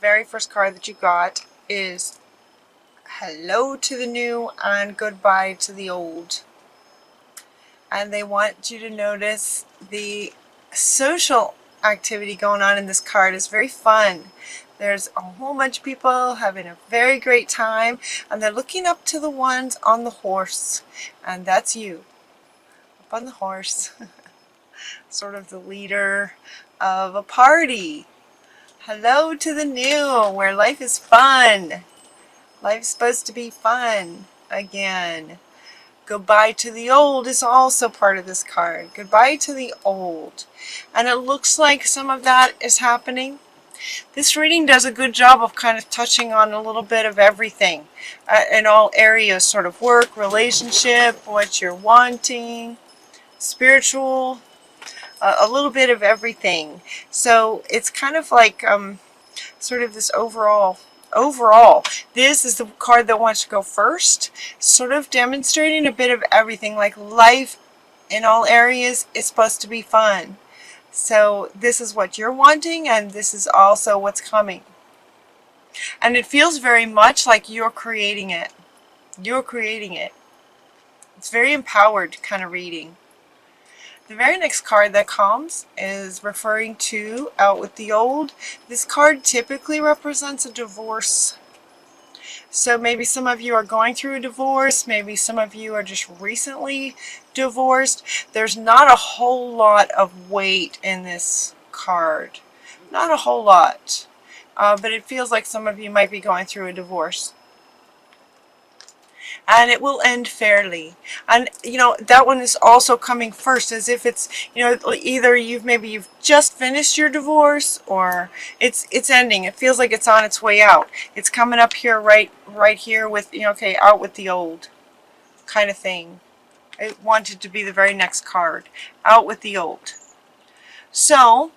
very first card that you got is hello to the new and goodbye to the old. And they want you to notice the social activity going on in this card is very fun. There's a whole bunch of people having a very great time, and they're looking up to the ones on the horse, and that's you up on the horse. Sort of the leader of a party. Hello to the new, where life is fun. Life's supposed to be fun again. Goodbye to the old is also part of this card. Goodbye to the old. And it looks like some of that is happening. This reading does a good job of kind of touching on a little bit of everything in all areas, sort of work, relationship, what you're wanting, spiritual, a little bit of everything. So it's kind of like sort of this overall, this is the card that wants to go first, sort of demonstrating a bit of everything, like life in all areas is supposed to be fun. So this is what you're wanting, and this is also what's coming. And it feels very much like you're creating it. You're creating it. It's very empowered kind of reading. The very next card that comes is referring to out with the old. This card typically represents a divorce. So maybe some of you are going through a divorce. Maybe some of you are just recently divorced. There's not a whole lot of weight in this card. Not a whole lot. But it feels like some of you might be going through a divorce. And it will end fairly. And you know, that one is also coming first, as if it's, you know, either you've just finished your divorce, or it's ending. It feels like it's on its way out. It's coming up here right here with, you know, okay, out with the old kind of thing. I wanted to be the very next card, out with the old. So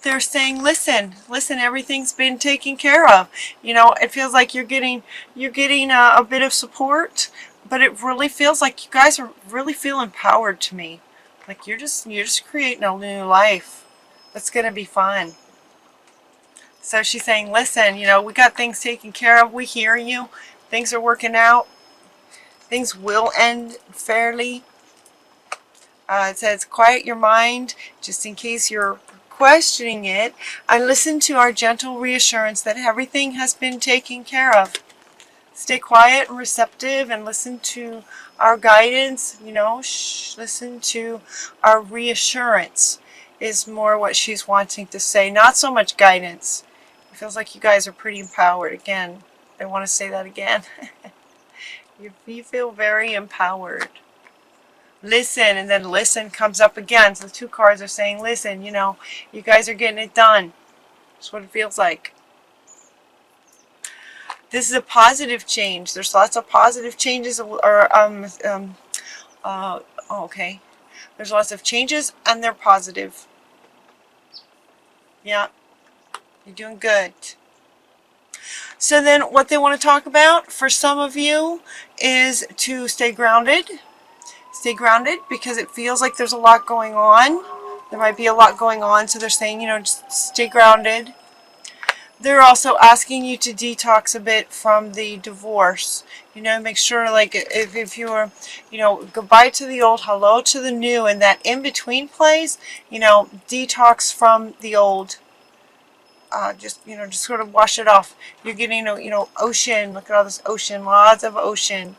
they're saying, listen, everything's been taken care of. You know, it feels like you're getting a bit of support, but it really feels like you guys are really feel empowered to me. Like you're just creating a new life that's going to be fun. So she's saying, listen, you know, we got things taken care of. We hear you. Things are working out. Things will end fairly. It says, quiet your mind, just in case you're questioning it, and listen to our gentle reassurance that everything has been taken care of. Stay quiet and receptive and listen to our guidance, you know, listen to our reassurance is more what she's wanting to say. Not so much guidance. It feels like you guys are pretty empowered. Again, I want to say that again. You feel very empowered. Listen, and then listen comes up again. So the two cards are saying, listen, you know, you guys are getting it done. That's what it feels like. This is a positive change. There's lots of positive changes, okay. There's lots of changes, and they're positive. Yeah, you're doing good. So then what they want to talk about for some of you is to stay grounded. Stay grounded, because it feels like there's a lot going on. There might be a lot going on, so they're saying, you know, just stay grounded. They're also asking you to detox a bit from the divorce. You know, make sure, like, if you're, you know, goodbye to the old, hello to the new, and that in-between place, you know, detox from the old. Just, you know, just sort of wash it off. You're getting, you know, ocean. Look at all this ocean, lots of ocean.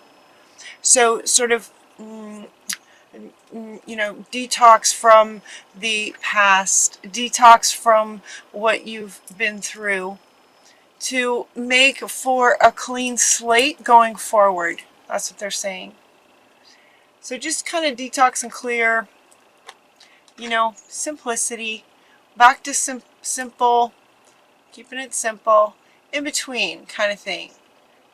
So sort of, you know, detox from the past, detox from what you've been through, to make for a clean slate going forward. That's what they're saying. So just kind of detox and clear, you know, simplicity, back to simple, keeping it simple, in between kind of thing.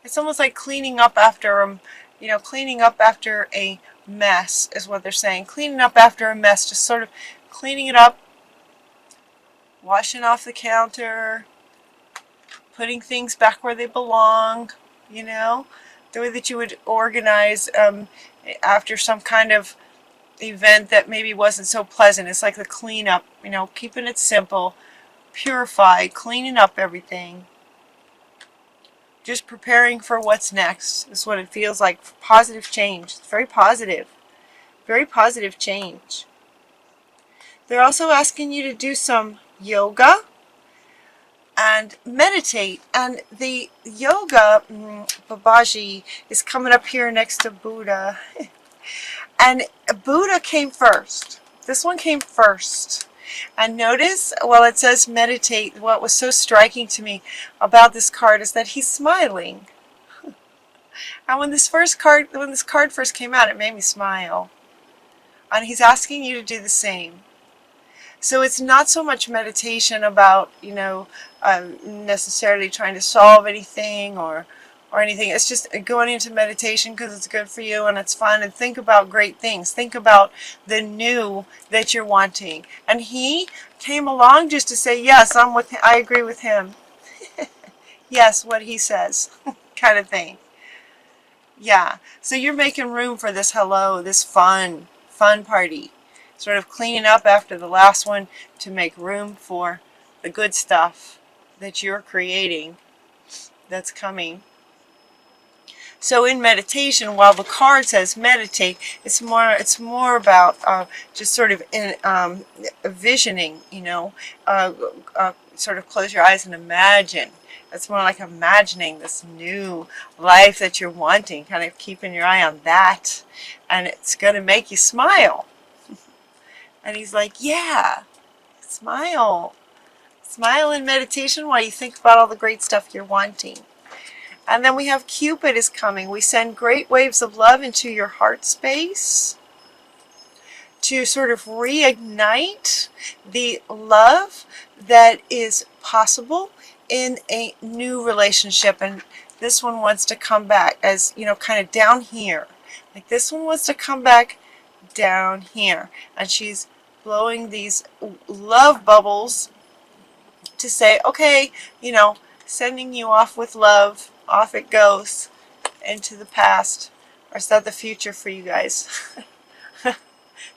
It's almost like cleaning up after, you know, cleaning up after a mess is what they're saying. Cleaning up after a mess, just sort of cleaning it up, washing off the counter, putting things back where they belong, you know, the way that you would organize after some kind of event that maybe wasn't so pleasant. It's like the cleanup, you know, keeping it simple, purify, cleaning up everything. Just preparing for what's next is what it feels like. Positive change. It's very positive. Very positive change. They're also asking you to do some yoga and meditate. And the yoga, Babaji, is coming up here next to Buddha. And Buddha came first. This one came first. And notice, well, it says meditate. What was so striking to me about this card is that he's smiling. And when this card first came out, it made me smile. And he's asking you to do the same. So it's not so much meditation about, necessarily trying to solve anything or anything. It's just going into meditation because it's good for you and it's fun, and think about great things. Think about the new that you're wanting. And he came along just to say, yes, I agree with him. Yes, what he says, kind of thing. Yeah, so you're making room for this this fun party. Sort of cleaning up after the last one to make room for the good stuff that you're creating that's coming. So in meditation, while the card says meditate, it's more about just sort of visioning, sort of close your eyes and imagine. It's more like imagining this new life that you're wanting, kind of keeping your eye on that, and it's going to make you smile. And he's like, yeah, smile. Smile in meditation while you think about all the great stuff you're wanting. And then we have Cupid is coming. We send great waves of love into your heart space to sort of reignite the love that is possible in a new relationship. And this one wants to come back as, kind of down here. Like this one wants to come back down here. And she's blowing these love bubbles to say, okay, sending you off with love. Off it goes into the past. Or is that the future for you guys?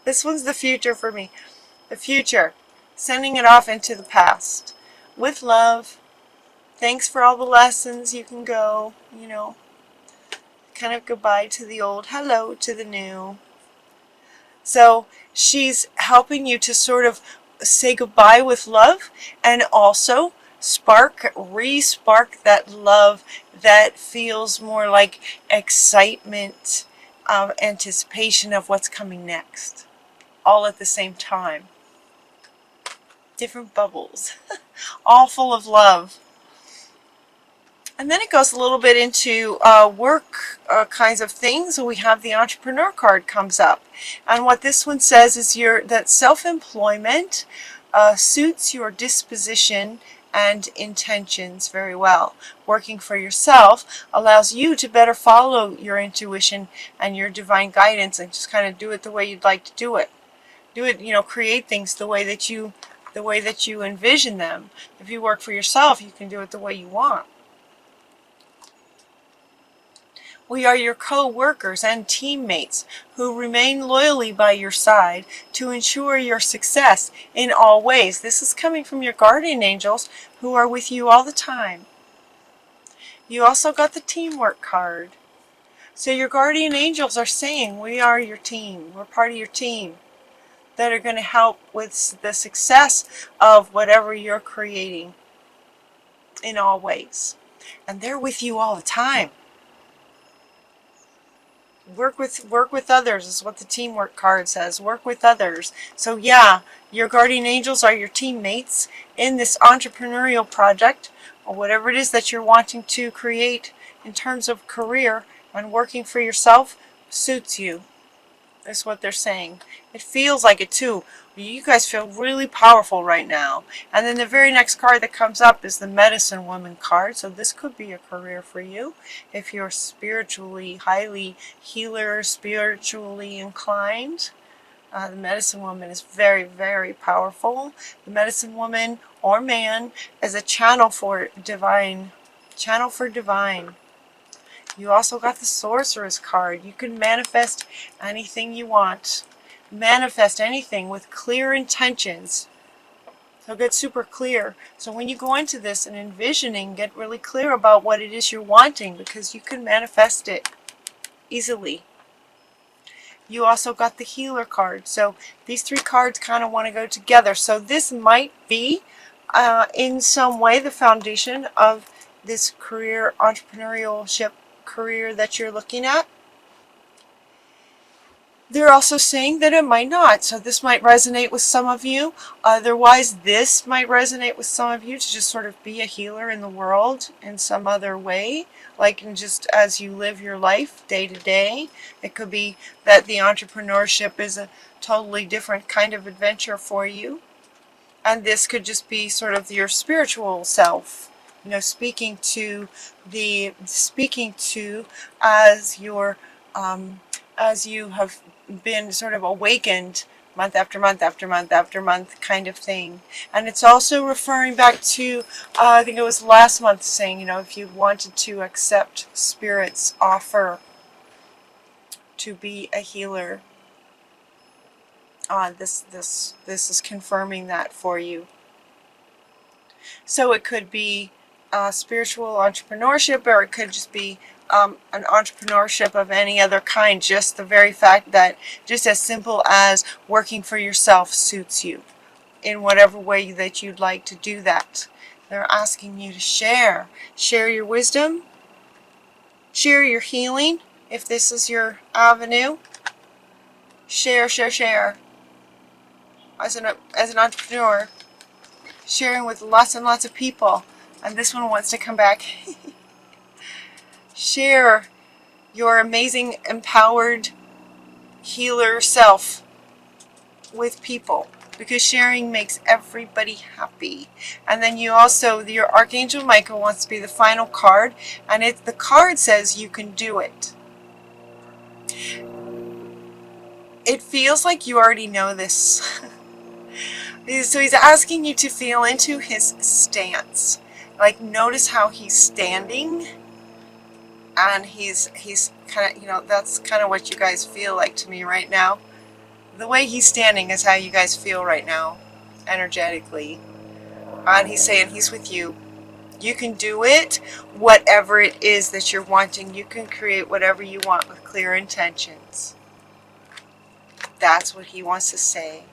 This one's the future for me. The future. Sending it off into the past. With love. Thanks for all the lessons. You can go, kind of goodbye to the old, hello to the new. So she's helping you to sort of say goodbye with love, and also re-spark that love that feels more like excitement, anticipation of what's coming next, all at the same time. Different bubbles, all full of love. And then it goes a little bit into work kinds of things. So we have the entrepreneur card comes up. And what this one says is that self-employment suits your disposition and intentions very well. Working for yourself allows you to better follow your intuition and your divine guidance, and just kind of do it the way you'd like to do it. Do it, create things the way that you envision them. If you work for yourself, you can do it the way you want. We are your co-workers and teammates who remain loyally by your side to ensure your success in all ways. This is coming from your guardian angels who are with you all the time. You also got the teamwork card. So your guardian angels are saying, we are your team. We're part of your team that are going to help with the success of whatever you're creating in all ways. And they're with you all the time. Work with others is what the teamwork card says. Work with others. So yeah, your guardian angels are your teammates in this entrepreneurial project, or whatever it is that you're wanting to create in terms of career, and working for yourself suits you. That's what they're saying. It feels like it too. You guys feel really powerful right now. And then the very next card that comes up is the Medicine Woman card. So this could be a career for you if you're spiritually, highly healer, spiritually inclined. The Medicine Woman is very, very powerful. The Medicine Woman or man is a channel for divine. Channel for divine. You also got the Sorceress card. You can manifest anything you want. Manifest anything with clear intentions. So get super clear. So when you go into this and envisioning, get really clear about what it is you're wanting, because you can manifest it easily. You also got the healer card. So these three cards kind of want to go together. So this might be in some way the foundation of this career, entrepreneurship career that you're looking at. They're also saying that it might not. So this might resonate with some of you. Otherwise, this might resonate with some of you to just sort of be a healer in the world in some other way. Like in just as you live your life day to day. It could be that the entrepreneurship is a totally different kind of adventure for you. And this could just be sort of your spiritual self. You know, speaking to as your as you have been sort of awakened month after month after month after month kind of thing. And it's also referring back to, I think it was last month, saying, you know, if you wanted to accept Spirit's offer to be a healer, this is confirming that for you. So it could be spiritual entrepreneurship, or it could just be an entrepreneurship of any other kind. Just the very fact that just as simple as working for yourself suits you in whatever way that you'd like to do that. They're asking you to share your wisdom, share your healing if this is your avenue. Share as an entrepreneur, sharing with lots and lots of people. And this one wants to come back. Share your amazing, empowered healer self with people, because sharing makes everybody happy. And then you also, your Archangel Michael wants to be the final card, and the card says you can do it. It feels like you already know this. So he's asking you to feel into his stance. Like, notice how he's standing. And he's kind of, you know, that's kind of what you guys feel like to me right now. The way he's standing is how you guys feel right now, energetically. And he's saying he's with you. You can do it, whatever it is that you're wanting. You can create whatever you want with clear intentions. That's what he wants to say.